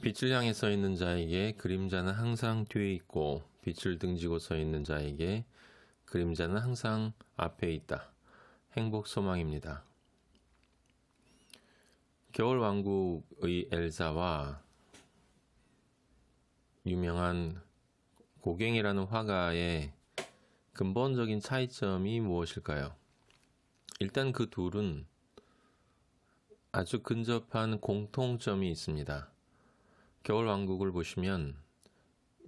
빛을 향해 서 있는 자에게 그림자는 항상 뒤에 있고 빛을 등지고 서 있는 자에게 그림자는 항상 앞에 있다. 행복 소망입니다. 겨울 왕국의 엘사와 유명한 고갱이라는 화가의 근본적인 차이점이 무엇일까요? 일단 그 둘은 아주 근접한 공통점이 있습니다. 겨울 왕국을 보시면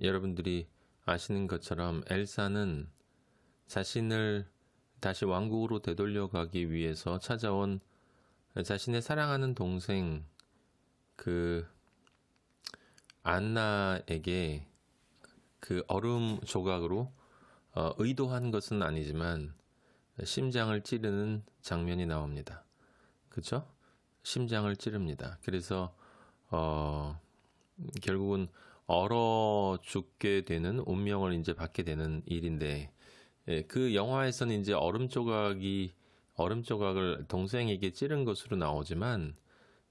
여러분들이 아시는 것처럼 엘사는 자신을 다시 왕국으로 되돌려가기 위해서 찾아온 자신의 사랑하는 동생 그 안나에게 그 얼음 조각으로 의도한 것은 아니지만 심장을 찌르는 장면이 나옵니다. 그죠? 심장을 찌릅니다. 그래서 결국은 얼어 죽게 되는 운명을 이제 받게 되는 일인데, 그 영화에서는 이제 얼음 조각을 동생에게 찌른 것으로 나오지만,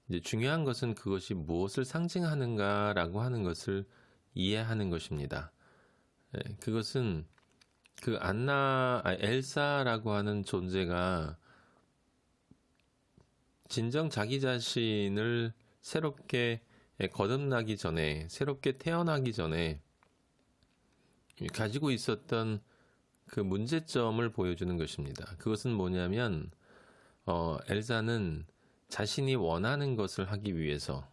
이제 중요한 것은 그것이 무엇을 상징하는가라고 하는 것을 이해하는 것입니다. 그것은 그 엘사라고 하는 존재가 진정 자기 자신을 새롭게 거듭나기 전에, 새롭게 태어나기 전에 가지고 있었던 그 문제점을 보여주는 것입니다. 그것은 뭐냐면, 엘사는 자신이 원하는 것을 하기 위해서,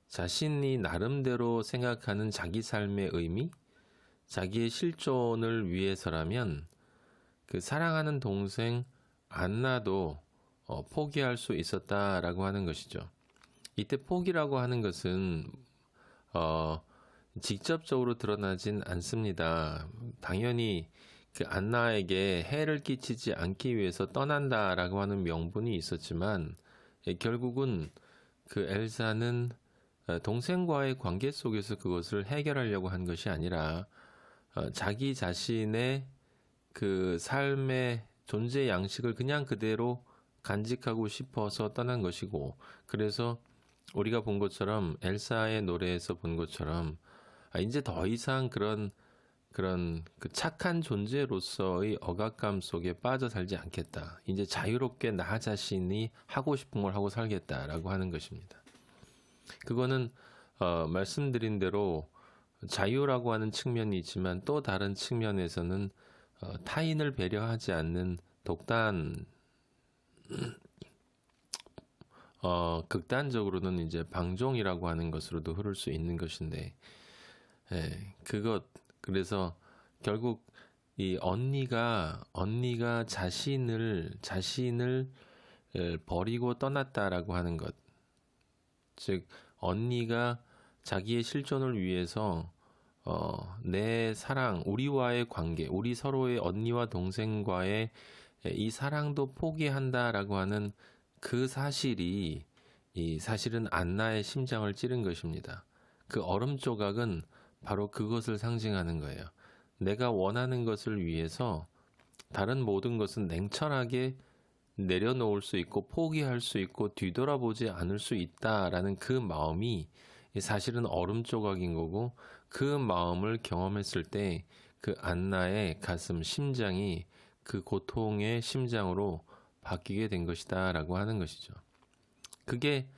자신이 나름대로 생각하는 자기 삶의 의미, 자기의 실존을 위해서라면 그 사랑하는 동생 안나도 포기할 수 있었다라고 하는 것이죠. 이때 포기라고 하는 것은 직접적으로 드러나진 않습니다. 당연히 그 안나에게 해를 끼치지 않기 위해서 떠난다라고 하는 명분이 있었지만, 결국은 그 엘사는 동생과의 관계 속에서 그것을 해결하려고 한 것이 아니라 자기 자신의 그 삶의 존재 양식을 그냥 그대로 간직하고 싶어서 떠난 것이고, 그래서 우리가 본 것처럼 엘사의 노래에서 본 것처럼 이제 더 이상 그런 그 착한 존재로서의 억압감 속에 빠져 살지 않겠다. 이제 자유롭게 나 자신이 하고 싶은 걸 하고 살겠다라고 하는 것입니다. 그거는 말씀드린 대로 자유라고 하는 측면이 있지만 또 다른 측면에서는 타인을 배려하지 않는 독단 극단적으로는 이제 방종이라고 하는 것으로도 흐를 수 있는 것인데, 그래서 결국 이 언니가 자신을 버리고 떠났다라고 하는 것, 즉 언니가 자기의 실존을 위해서 내 사랑, 우리와의 관계, 우리 서로의 언니와 동생과의 이 사랑도 포기한다라고 하는 그 사실이 사실은 안나의 심장을 찌른 것입니다. 그 얼음 조각은 바로 그것을 상징하는 거예요. 내가 원하는 것을 위해서 다른 모든 것은 냉철하게 내려놓을 수 있고 포기할 수 있고 뒤돌아보지 않을 수 있다라는 그 마음이 사실은 얼음 조각인 거고, 그 마음을 경험했을 때 그 안나의 가슴, 심장이 그 고통의 심장으로 바뀌게 된 것이다라고 하는 것이죠. 그게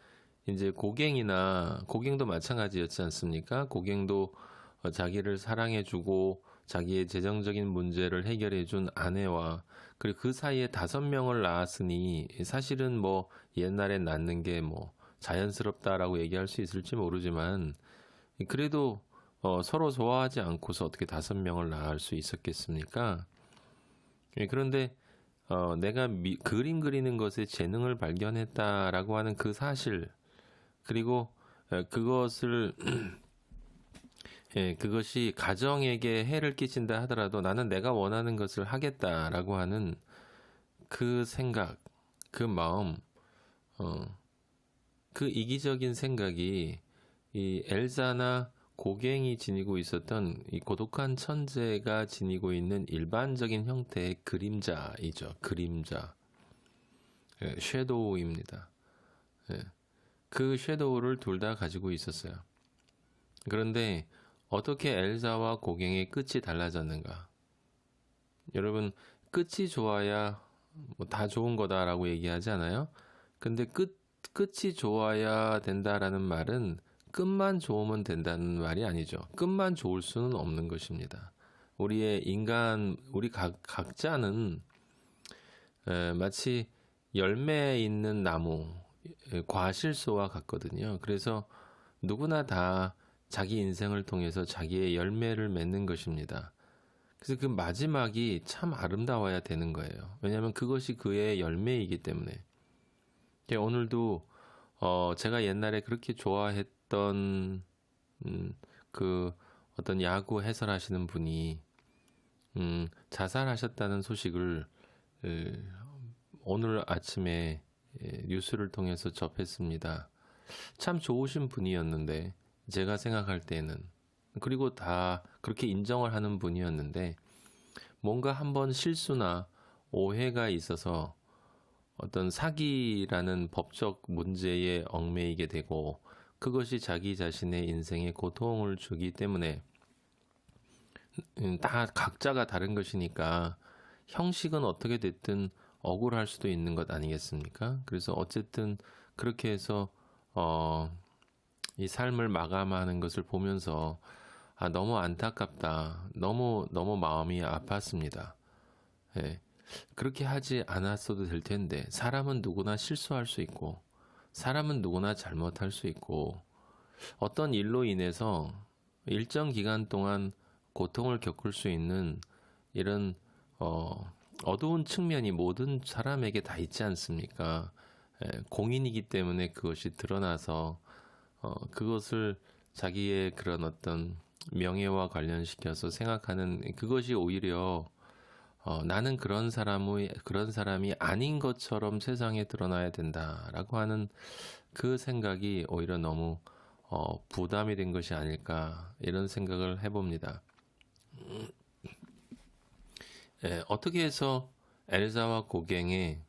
이제 고갱도 마찬가지였지 않습니까? 고갱도 자기를 사랑해주고 자기의 재정적인 문제를 해결해준 아내와, 그리고 그 사이에 5명을 낳았으니 사실은 뭐 옛날에 낳는 게 뭐 자연스럽다라고 얘기할 수 있을지 모르지만, 그래도 서로 좋아하지 않고서 어떻게 5명을 낳을 수 있었겠습니까? 그런데 내가 그림 그리는 것에 재능을 발견했다라고 하는 그 사실, 그리고 그것을 그것이 가정에게 해를 끼친다 하더라도 나는 내가 원하는 것을 하겠다라고 하는 그 생각, 그 마음, 그 이기적인 생각이 이 엘사나 고갱이 지니고 있었던 이 고독한 천재가 지니고 있는 일반적인 형태의 그림자이죠. 그림자. 섀도우입니다. 그 섀도우를 둘 다 가지고 있었어요. 그런데 어떻게 엘사와 고갱의 끝이 달라졌는가? 여러분, 끝이 좋아야 뭐 다 좋은 거다라고 얘기하지 않아요? 근데 끝이 좋아야 된다라는 말은 끝만 좋으면 된다는 말이 아니죠. 끝만 좋을 수는 없는 것입니다. 우리 각자는 마치 열매 있는 나무, 과실소와 같거든요. 그래서 누구나 다 자기 인생을 통해서 자기의 열매를 맺는 것입니다. 그래서 그 마지막이 참 아름다워야 되는 거예요. 왜냐하면 그것이 그의 열매이기 때문에. 오늘도 제가 옛날에 그렇게 좋아했던 그 어떤 야구 해설하시는 분이 자살하셨다는 소식을 오늘 아침에 뉴스를 통해서 접했습니다. 참 좋으신 분이었는데 제가 생각할 때는 그리고 다 그렇게 인정을 하는 분이었는데 뭔가 한번 실수나 오해가 있어서 어떤 사기라는 법적 문제에 얽매이게 되고 그것이 자기 자신의 인생에 고통을 주기 때문에 다 각자가 다른 것이니까 형식은 어떻게 됐든 억울할 수도 있는 것 아니겠습니까? 그래서 어쨌든 그렇게 해서 이 삶을 마감하는 것을 보면서 너무 안타깝다. 너무 마음이 아팠습니다. 예. 그렇게 하지 않았어도 될 텐데 사람은 누구나 실수할 수 있고 사람은 누구나 잘못할 수 있고 어떤 일로 인해서 일정 기간 동안 고통을 겪을 수 있는 이런 어두운 측면이 모든 사람에게 다 있지 않습니까? 공인이기 때문에 그것이 드러나서 그것을 자기의 그런 어떤 명예와 관련시켜서 생각하는 그것이 오히려 나는 그런 사람이 아닌 것처럼 세상에 드러나야 된다라고 하는 그 생각이 오히려 너무 부담이 된 것이 아닐까 이런 생각을 해봅니다. 어떻게 해서 엘사와 고갱의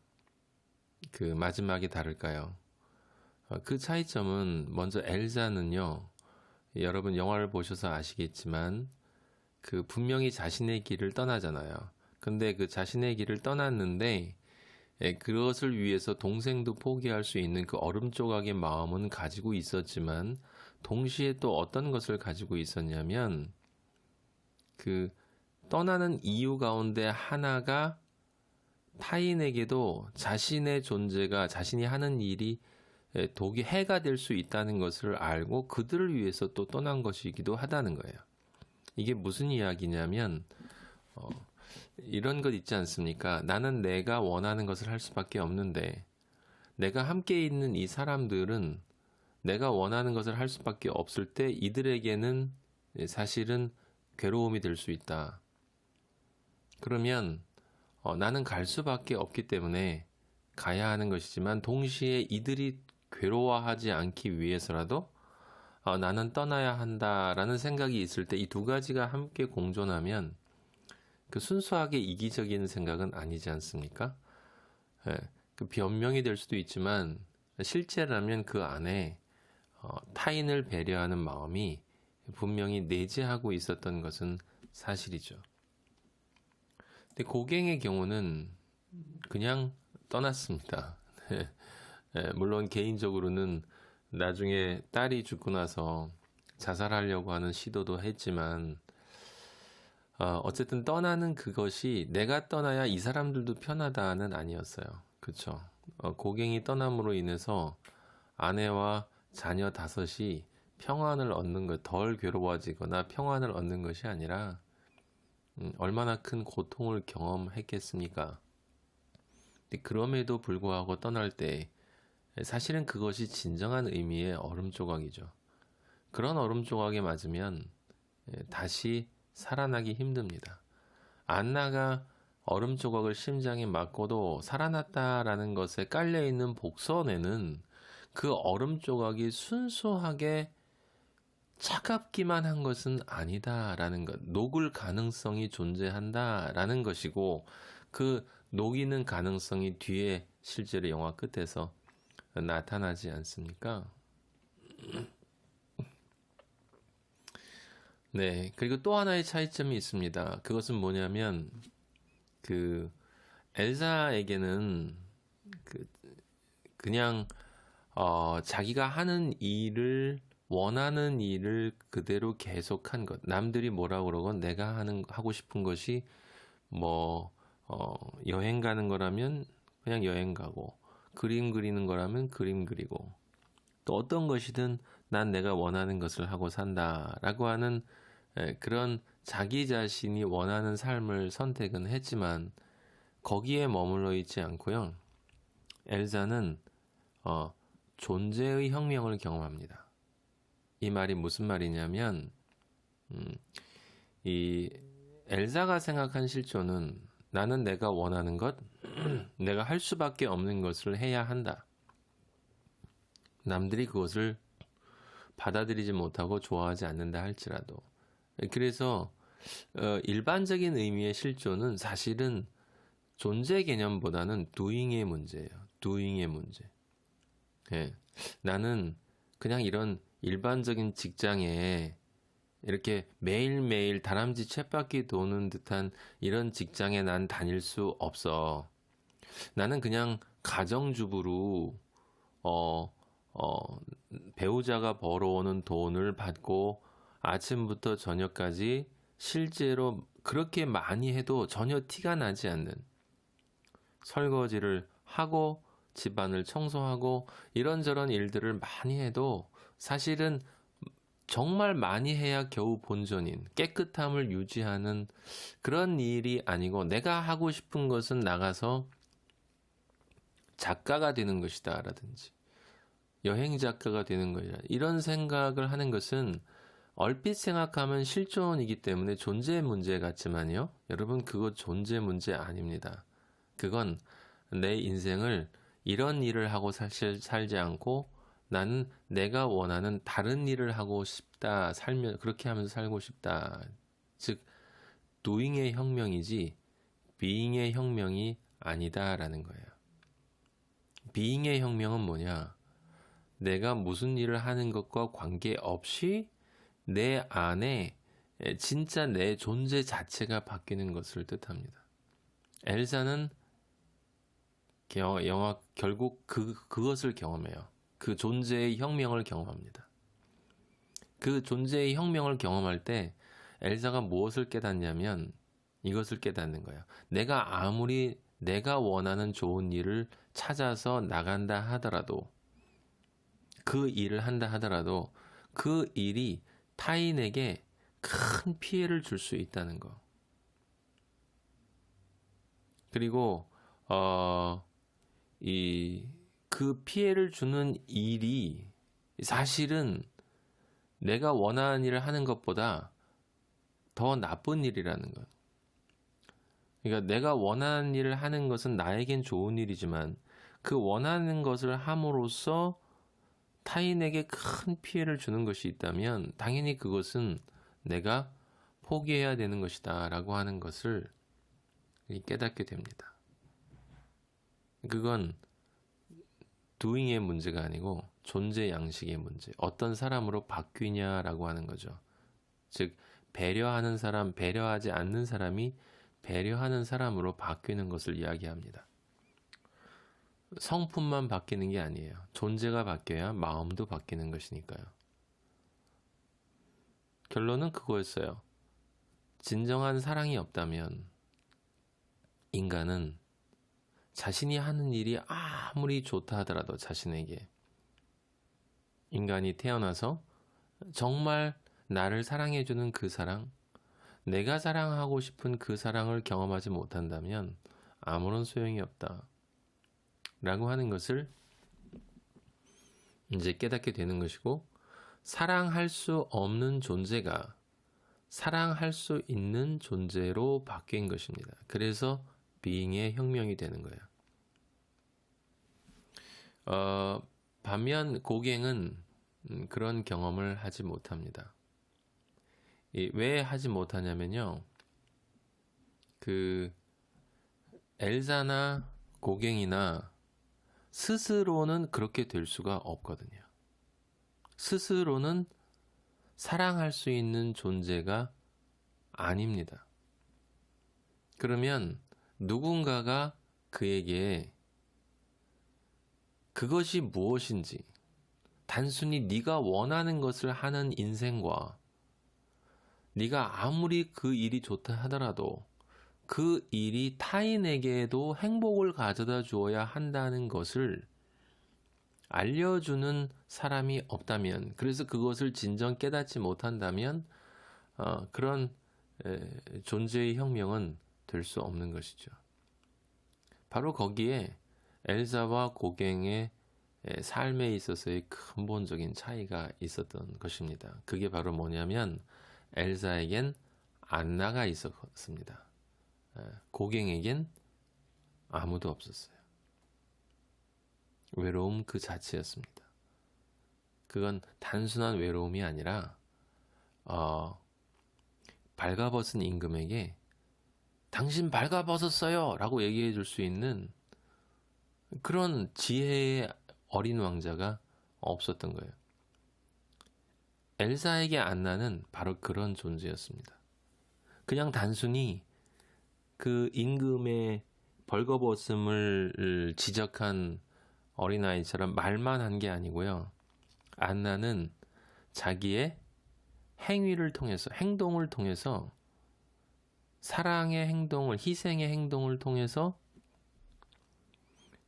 그 마지막이 다를까요? 그 차이점은 먼저 엘사는요, 여러분 영화를 보셔서 아시겠지만 그 분명히 자신의 길을 떠나잖아요. 근데 그 자신의 길을 떠났는데 그것을 위해서 동생도 포기할 수 있는 그 얼음 조각의 마음은 가지고 있었지만 동시에 또 어떤 것을 가지고 있었냐면 그 떠나는 이유 가운데 하나가 타인에게도 자신의 존재가 자신이 하는 일이 독이 해가 될 수 있다는 것을 알고 그들을 위해서 또 떠난 것이기도 하다는 거예요. 이게 무슨 이야기냐면 이런 것 있지 않습니까? 나는 내가 원하는 것을 할 수밖에 없는데 내가 함께 있는 이 사람들은 내가 원하는 것을 할 수밖에 없을 때 이들에게는 사실은 괴로움이 될 수 있다. 그러면 나는 갈 수밖에 없기 때문에 가야 하는 것이지만 동시에 이들이 괴로워하지 않기 위해서라도 나는 떠나야 한다라는 생각이 있을 때 이 두 가지가 함께 공존하면 그 순수하게 이기적인 생각은 아니지 않습니까? 예, 그 변명이 될 수도 있지만 실제라면 그 안에 타인을 배려하는 마음이 분명히 내재하고 있었던 것은 사실이죠. 근데 고갱의 경우는 그냥 떠났습니다. 물론 개인적으로는 나중에 딸이 죽고 나서 자살하려고 하는 시도도 했지만 어쨌든 떠나는 그것이 내가 떠나야 이 사람들도 편하다는 아니었어요. 그렇죠? 고갱이 떠남으로 인해서 아내와 자녀 5이 평안을 얻는 것, 덜 괴로워지거나 평안을 얻는 것이 아니라 얼마나 큰 고통을 경험했겠습니까? 근데 그럼에도 불구하고 떠날 때 사실은 그것이 진정한 의미의 얼음 조각이죠. 그런 얼음 조각에 맞으면 다시 살아나기 힘듭니다. 안나가 얼음 조각을 심장에 맞고도 살아났다라는 것에 깔려있는 복선에는 그 얼음 조각이 순수하게 차갑기만 한 것은 아니다라는 것, 녹을 가능성이 존재한다라는 것이고 그 녹이는 가능성이 뒤에 실제로 영화 끝에서 나타나지 않습니까? 네. 그리고 또 하나의 차이점이 있습니다. 그것은 뭐냐면 그 엘사에게는 그 그냥 자기가 하는 일을 원하는 일을 그대로 계속한 것. 남들이 뭐라 그러건 내가 하고 싶은 것이 뭐 여행 가는 거라면 그냥 여행 가고 그림 그리는 거라면 그림 그리고 또 어떤 것이든 난 내가 원하는 것을 하고 산다라고 하는 그런 자기 자신이 원하는 삶을 선택은 했지만 거기에 머물러 있지 않고요. 엘사는 어, 존재의 혁명을 경험합니다. 이 말이 무슨 말이냐면 이 엘사가 생각한 실존은 나는 내가 원하는 것, 내가 할 수밖에 없는 것을 해야 한다. 남들이 그것을 받아들이지 못하고 좋아하지 않는다 할지라도. 그래서 일반적인 의미의 실존은 사실은 존재 개념보다는 doing의 문제예요. doing의 문제. 예. 나는 그냥 이런 일반적인 직장에 이렇게 매일매일 다람쥐 쳇바퀴 도는 듯한 이런 직장에 난 다닐 수 없어. 나는 그냥 가정주부로 어, 배우자가 벌어오는 돈을 받고 아침부터 저녁까지 실제로 그렇게 많이 해도 전혀 티가 나지 않는 설거지를 하고 집안을 청소하고 이런저런 일들을 많이 해도 사실은 정말 많이 해야 겨우 본전인 깨끗함을 유지하는 그런 일이 아니고 내가 하고 싶은 것은 나가서 작가가 되는 것이다 라든지 여행 작가가 되는 것이다 이런 생각을 하는 것은 얼핏 생각하면 실존이기 때문에 존재 문제 같지만요. 여러분 그거 존재 문제 아닙니다. 그건 내 인생을 이런 일을 하고 살지 않고 나는 내가 원하는 다른 일을 하고 싶다. 그렇게 하면서 살고 싶다. 즉, doing의 혁명이지, being의 혁명이 아니다라는 거예요. being의 혁명은 뭐냐? 내가 무슨 일을 하는 것과 관계없이 내 안에 진짜 내 존재 자체가 바뀌는 것을 뜻합니다. 엘사는 결국 그것을 경험해요. 그 존재의 혁명을 경험합니다. 그 존재의 혁명을 경험할 때 엘사가 무엇을 깨닫냐면 이것을 깨닫는 거예요. 내가 아무리 내가 원하는 좋은 일을 찾아서 나간다 하더라도 그 일을 한다 하더라도 그 일이 타인에게 큰 피해를 줄 수 있다는 거. 그리고 그 피해를 주는 일이 사실은 내가 원하는 일을 하는 것보다 더 나쁜 일이라는 것. 그러니까 내가 원하는 일을 하는 것은 나에겐 좋은 일이지만 그 원하는 것을 함으로써 타인에게 큰 피해를 주는 것이 있다면 당연히 그것은 내가 포기해야 되는 것이다 라고 하는 것을 깨닫게 됩니다. 그건 doing의 문제가 아니고 존재 양식의 문제. 어떤 사람으로 바뀌냐라고 하는 거죠. 즉 배려하는 사람, 배려하지 않는 사람이 배려하는 사람으로 바뀌는 것을 이야기합니다. 성품만 바뀌는 게 아니에요. 존재가 바뀌어야 마음도 바뀌는 것이니까요. 결론은 그거였어요. 진정한 사랑이 없다면 인간은 자신이 하는 일이 아무리 좋다 하더라도 자신에게 인간이 태어나서 정말 나를 사랑해주는 그 사랑, 내가 사랑하고 싶은 그 사랑을 경험하지 못한다면 아무런 소용이 없다. 라고 하는 것을 이제 깨닫게 되는 것이고, 사랑할 수 없는 존재가 사랑할 수 있는 존재로 바뀐 것입니다. 그래서 being의 혁명이 되는 거예요. 반면 고갱은 그런 경험을 하지 못합니다. 왜 하지 못하냐면요. 그 엘사나 고갱이나 스스로는 그렇게 될 수가 없거든요. 스스로는 사랑할 수 있는 존재가 아닙니다. 그러면 누군가가 그에게 그것이 무엇인지, 단순히 네가 원하는 것을 하는 인생과 네가 아무리 그 일이 좋다 하더라도 그 일이 타인에게도 행복을 가져다 주어야 한다는 것을 알려주는 사람이 없다면, 그래서 그것을 진정 깨닫지 못한다면 그런 존재의 혁명은 될 수 없는 것이죠. 바로 거기에 엘사와 고갱의 삶에 있어서의 근본적인 차이가 있었던 것입니다. 그게 바로 뭐냐면 엘사에겐 안나가 있었습니다. 고갱에겐 아무도 없었어요. 외로움 그 자체였습니다. 그건 단순한 외로움이 아니라 발가벗은 임금에게 당신 발가벗었어요 라고 얘기해 줄 수 있는 그런 지혜의 어린 왕자가 없었던 거예요. 엘사에게 안나는 바로 그런 존재였습니다. 그냥 단순히 그 임금의 벌거벗음을 지적한 어린아이처럼 말만 한 게 아니고요. 안나는 자기의 행위를 통해서, 행동을 통해서, 사랑의 행동을, 희생의 행동을 통해서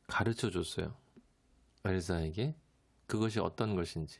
가르쳐 줬어요. 엘사에게 그것이 어떤 것인지.